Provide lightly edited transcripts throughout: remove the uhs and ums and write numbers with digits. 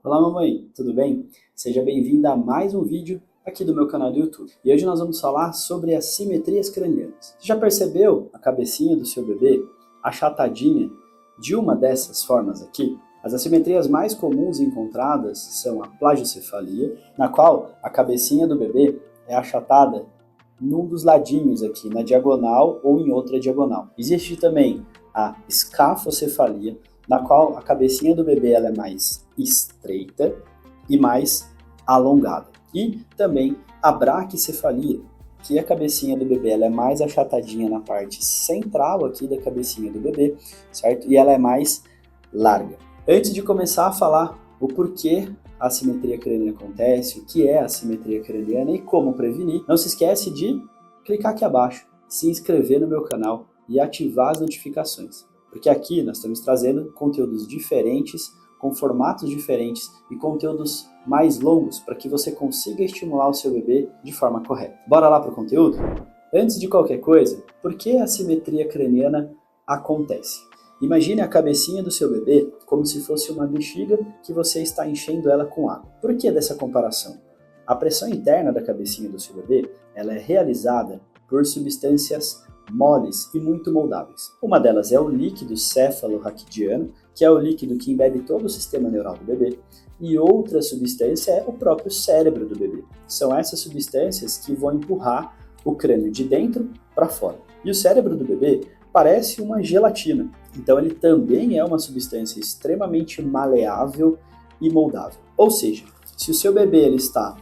Olá mamãe, tudo bem? Seja bem-vinda a mais um vídeo aqui do meu canal do YouTube. E hoje nós vamos falar sobre as simetrias cranianas. Você já percebeu a cabecinha do seu bebê achatadinha de uma dessas formas aqui? As assimetrias mais comuns encontradas são a plagiocefalia, na qual a cabecinha do bebê é achatada num dos ladinhos aqui, na diagonal ou em outra diagonal. Existe também a escafocefalia, na qual a cabecinha do bebê ela é mais estreita e mais alongada. E também a braquicefalia, que a cabecinha do bebê ela é mais achatadinha na parte central aqui da cabecinha do bebê, certo? E ela é mais larga. Antes de começar a falar o porquê a assimetria craniana acontece, o que é a assimetria craniana e como prevenir, não se esquece de clicar aqui abaixo, se inscrever no meu canal e ativar as notificações. Porque aqui nós estamos trazendo conteúdos diferentes, com formatos diferentes e conteúdos mais longos para que você consiga estimular o seu bebê de forma correta. Bora lá para o conteúdo? Antes de qualquer coisa, por que a assimetria craniana acontece? Imagine a cabecinha do seu bebê como se fosse uma bexiga que você está enchendo ela com água. Por que dessa comparação? A pressão interna da cabecinha do seu bebê ela é realizada por substâncias moles e muito moldáveis. Uma delas é o líquido céfalo-raquidiano, que é o líquido que embebe todo o sistema neural do bebê, e outra substância é o próprio cérebro do bebê. São essas substâncias que vão empurrar o crânio de dentro para fora. E o cérebro do bebê parece uma gelatina, então ele também é uma substância extremamente maleável e moldável. Ou seja, se o seu bebê ele está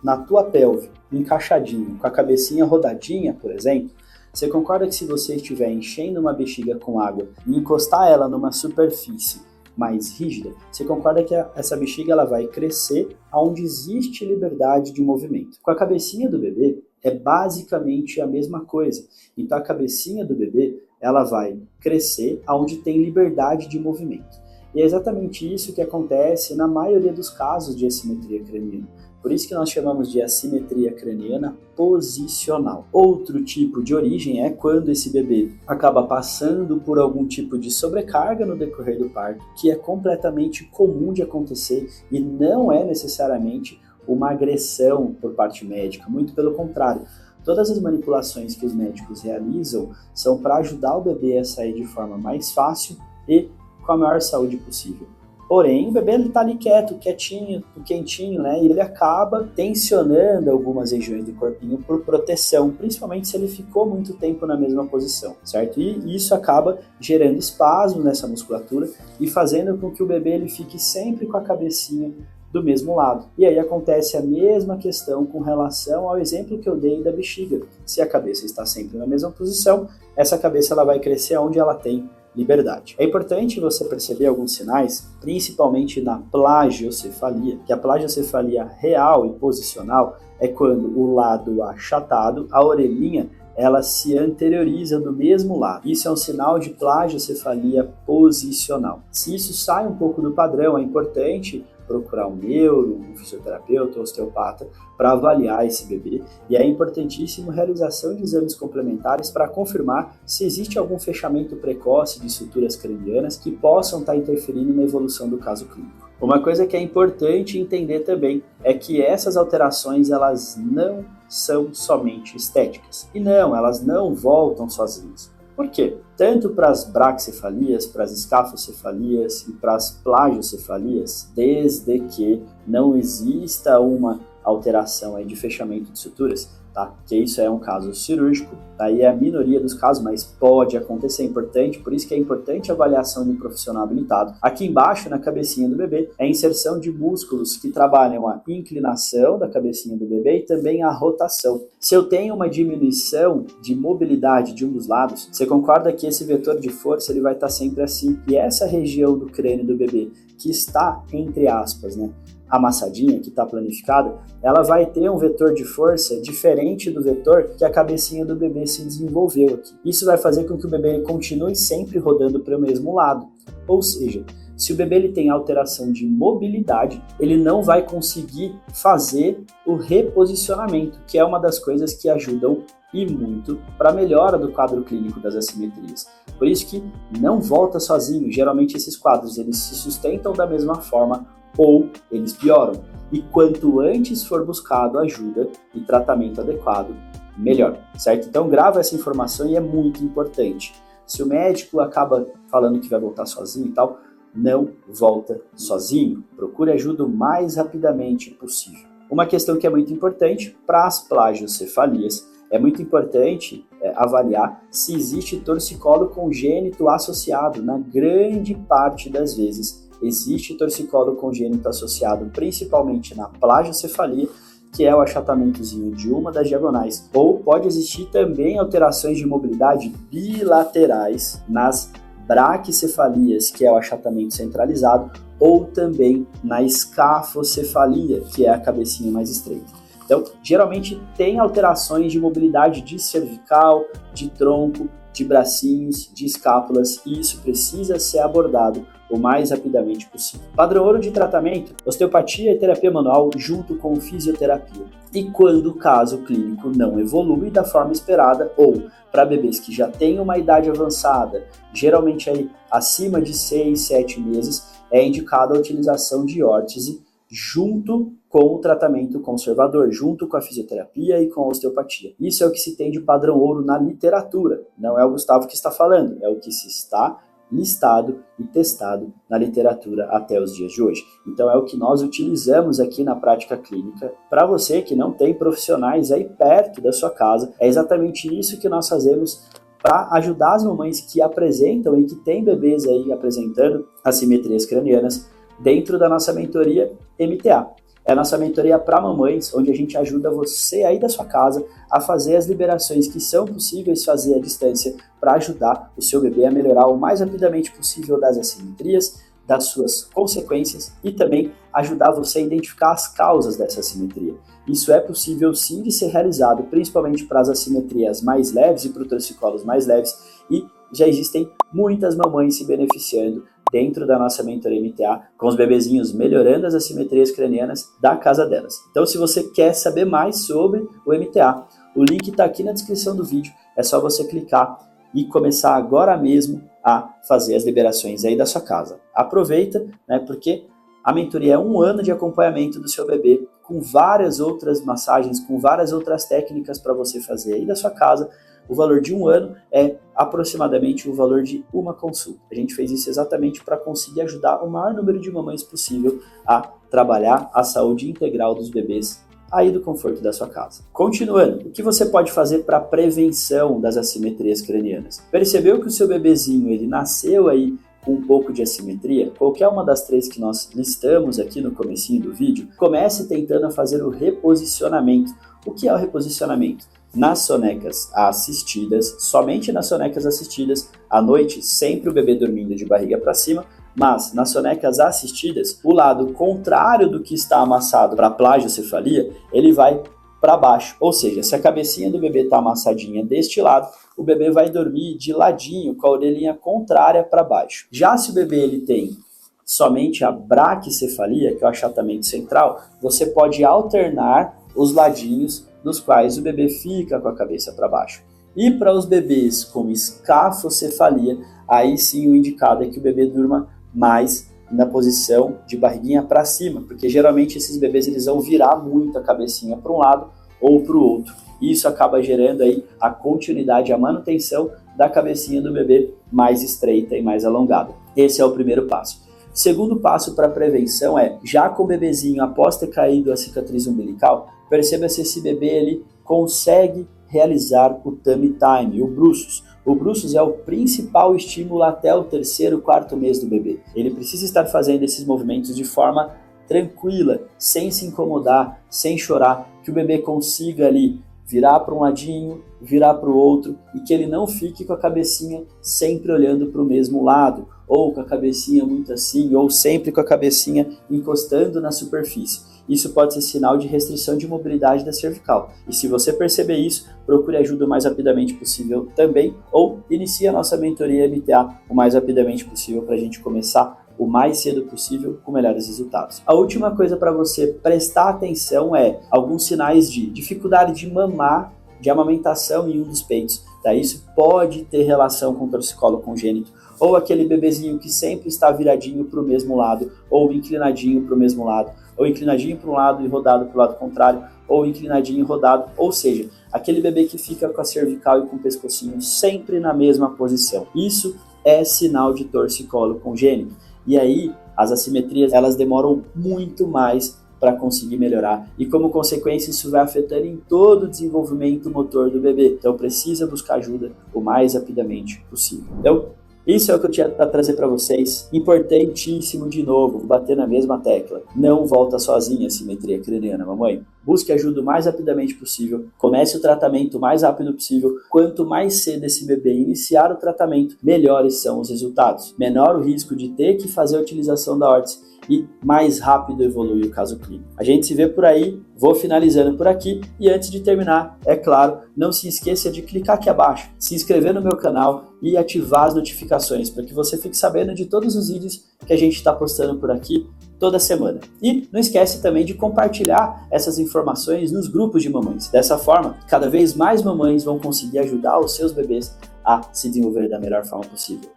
na tua pelve, encaixadinho, com a cabecinha rodadinha, por exemplo, você concorda que se você estiver enchendo uma bexiga com água e encostar ela numa superfície mais rígida, você concorda que essa bexiga ela vai crescer onde existe liberdade de movimento? Com a cabecinha do bebê é basicamente a mesma coisa. Então a cabecinha do bebê ela vai crescer onde tem liberdade de movimento. E é exatamente isso que acontece na maioria dos casos de assimetria craniana. Por isso que nós chamamos de assimetria craniana posicional. Outro tipo de origem é quando esse bebê acaba passando por algum tipo de sobrecarga no decorrer do parto, que é completamente comum de acontecer e não é necessariamente uma agressão por parte médica, muito pelo contrário. Todas as manipulações que os médicos realizam são para ajudar o bebê a sair de forma mais fácil e com a maior saúde possível. Porém, o bebê está ali quieto, quietinho, quentinho, né? E ele acaba tensionando algumas regiões do corpinho por proteção, principalmente se ele ficou muito tempo na mesma posição, certo? E isso acaba gerando espasmo nessa musculatura e fazendo com que o bebê ele fique sempre com a cabecinha do mesmo lado. E aí acontece a mesma questão com relação ao exemplo que eu dei da bexiga. Se a cabeça está sempre na mesma posição, essa cabeça ela vai crescer onde ela tem liberdade. É importante você perceber alguns sinais, principalmente na plagiocefalia, que a plagiocefalia real e posicional é quando o lado achatado, a orelhinha, ela se anterioriza do mesmo lado. Isso é um sinal de plagiocefalia posicional. Se isso sai um pouco do padrão, é importante procurar um neuro, um fisioterapeuta, um osteopata para avaliar esse bebê. E é importantíssimo a realização de exames complementares para confirmar se existe algum fechamento precoce de estruturas cranianas que possam estar interferindo na evolução do caso clínico. Uma coisa que é importante entender também é que essas alterações elas não são somente estéticas. E não, elas não voltam sozinhas. Por quê? Tanto para as braquicefalias, para as escafocefalias e para as plagiocefalias, desde que não exista uma alteração aí de fechamento de suturas, tá? Que isso é um caso cirúrgico, daí é a minoria dos casos, mas pode acontecer, é importante, por isso que é importante a avaliação de um profissional habilitado. Aqui embaixo, na cabecinha do bebê, é a inserção de músculos que trabalham a inclinação da cabecinha do bebê e também a rotação. Se eu tenho uma diminuição de mobilidade de um dos lados, você concorda que esse vetor de força ele vai estar sempre assim, e essa região do crânio do bebê que está, entre aspas, né, amassadinha, que está planificada, ela vai ter um vetor de força diferente do vetor que a cabecinha do bebê se desenvolveu aqui. Isso vai fazer com que o bebê continue sempre rodando para o mesmo lado. Ou seja, se o bebê ele tem alteração de mobilidade, ele não vai conseguir fazer o reposicionamento, que é uma das coisas que ajudam e muito para a melhora do quadro clínico das assimetrias. Por isso que não volta sozinho. Geralmente esses quadros eles se sustentam da mesma forma ou eles pioram. E quanto antes for buscado ajuda e tratamento adequado, melhor, certo? Então grava essa informação e é muito importante. Se o médico acaba falando que vai voltar sozinho e tal, não volta sozinho. Procure ajuda o mais rapidamente possível. Uma questão que é muito importante para as plagiocefalias, é muito importante avaliar se existe torcicolo congênito associado. Na grande parte das vezes, existe torcicolo congênito associado, principalmente na plagiocefalia, que é o achatamentozinho de uma das diagonais, ou pode existir também alterações de mobilidade bilaterais nas braquicefalias, que é o achatamento centralizado, ou também na escafocefalia, que é a cabecinha mais estreita. Então, geralmente tem alterações de mobilidade de cervical, de tronco, de bracinhos, de escápulas, e isso precisa ser abordado o mais rapidamente possível. Padrão ouro de tratamento: osteopatia e terapia manual junto com fisioterapia. E quando o caso clínico não evolui da forma esperada, ou para bebês que já têm uma idade avançada, geralmente aí acima de 6, 7 meses, é indicada a utilização de órtese junto com o tratamento conservador, junto com a fisioterapia e com a osteopatia. Isso é o que se tem de padrão ouro na literatura, não é o Gustavo que está falando, é o que se está listado e testado na literatura até os dias de hoje. Então é o que nós utilizamos aqui na prática clínica. Para você que não tem profissionais aí perto da sua casa, é exatamente isso que nós fazemos para ajudar as mamães que apresentam e que têm bebês aí apresentando assimetrias cranianas dentro da nossa mentoria MTA. É a nossa mentoria para mamães, onde a gente ajuda você aí da sua casa a fazer as liberações que são possíveis fazer à distância para ajudar o seu bebê a melhorar o mais rapidamente possível das assimetrias, das suas consequências e também ajudar você a identificar as causas dessa assimetria. Isso é possível sim de ser realizado, principalmente para as assimetrias mais leves e para os torcicolos mais leves, e já existem muitas mamães se beneficiando dentro da nossa mentoria MTA, com os bebezinhos melhorando as assimetrias cranianas da casa delas. Então, se você quer saber mais sobre o MTA, o link está aqui na descrição do vídeo, é só você clicar e começar agora mesmo a fazer as liberações aí da sua casa. Aproveita, né, porque a mentoria é 1 ano de acompanhamento do seu bebê, com várias outras massagens, com várias outras técnicas para você fazer aí da sua casa. O valor de 1 ano é aproximadamente o valor de uma consulta. A gente fez isso exatamente para conseguir ajudar o maior número de mamães possível a trabalhar a saúde integral dos bebês aí do conforto da sua casa. Continuando, o que você pode fazer para prevenção das assimetrias cranianas? Percebeu que o seu bebezinho ele nasceu aí com um pouco de assimetria? Qualquer uma das 3 que nós listamos aqui no comecinho do vídeo, comece tentando fazer o reposicionamento. O que é o reposicionamento? Nas sonecas assistidas, somente nas sonecas assistidas, à noite, sempre o bebê dormindo de barriga para cima, mas nas sonecas assistidas, o lado contrário do que está amassado para a plagiocefalia, ele vai para baixo. Ou seja, se a cabecinha do bebê está amassadinha deste lado, o bebê vai dormir de ladinho, com a orelhinha contrária para baixo. Já se o bebê ele tem somente a braquicefalia, que é o achatamento central, você pode alternar os ladinhos nos quais o bebê fica com a cabeça para baixo. E para os bebês com escafocefalia, aí sim o indicado é que o bebê durma mais na posição de barriguinha para cima, porque geralmente esses bebês eles vão virar muito a cabecinha para um lado ou para o outro. E isso acaba gerando aí a continuidade, a manutenção da cabecinha do bebê mais estreita e mais alongada. Esse é o primeiro passo. Segundo passo para prevenção é, já com o bebezinho após ter caído a cicatriz umbilical, perceba se esse bebê ele consegue realizar o tummy time, o bruços. O bruços é o principal estímulo até o 3º, 4º mês do bebê. Ele precisa estar fazendo esses movimentos de forma tranquila, sem se incomodar, sem chorar, que o bebê consiga ali virar para um ladinho, virar para o outro e que ele não fique com a cabecinha sempre olhando para o mesmo lado, ou com a cabecinha muito assim, ou sempre com a cabecinha encostando na superfície. Isso pode ser sinal de restrição de mobilidade da cervical. E se você perceber isso, procure ajuda o mais rapidamente possível também, ou inicie a nossa mentoria MTA o mais rapidamente possível para a gente começar o mais cedo possível com melhores resultados. A última coisa para você prestar atenção é alguns sinais de dificuldade de mamar, de amamentação em um dos peitos. Tá? Isso pode ter relação com torcicolo congênito, ou aquele bebezinho que sempre está viradinho para o mesmo lado, ou inclinadinho para o mesmo lado, ou inclinadinho para um lado e rodado para o lado contrário, ou inclinadinho e rodado, ou seja, aquele bebê que fica com a cervical e com o pescocinho sempre na mesma posição. Isso é sinal de torcicolo congênito. E aí, as assimetrias, elas demoram muito mais para conseguir melhorar. E como consequência, isso vai afetando em todo o desenvolvimento motor do bebê. Então, precisa buscar ajuda o mais rapidamente possível. Então, isso é o que eu tinha para trazer para vocês. Importantíssimo de novo, bater na mesma tecla. Não volta sozinha a simetria craniana, mamãe. Busque ajuda o mais rapidamente possível. Comece o tratamento o mais rápido possível. Quanto mais cedo esse bebê iniciar o tratamento, melhores são os resultados. Menor o risco de ter que fazer a utilização da órtese e mais rápido evolui o caso clínico. A gente se vê por aí, vou finalizando por aqui e antes de terminar, é claro, não se esqueça de clicar aqui abaixo, se inscrever no meu canal e ativar as notificações para que você fique sabendo de todos os vídeos que a gente está postando por aqui toda semana. E não esquece também de compartilhar essas informações nos grupos de mamães. Dessa forma, cada vez mais mamães vão conseguir ajudar os seus bebês a se desenvolver da melhor forma possível.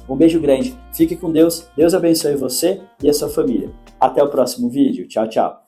Um beijo grande, fique com Deus, Deus abençoe você e a sua família. Até o próximo vídeo, tchau, tchau.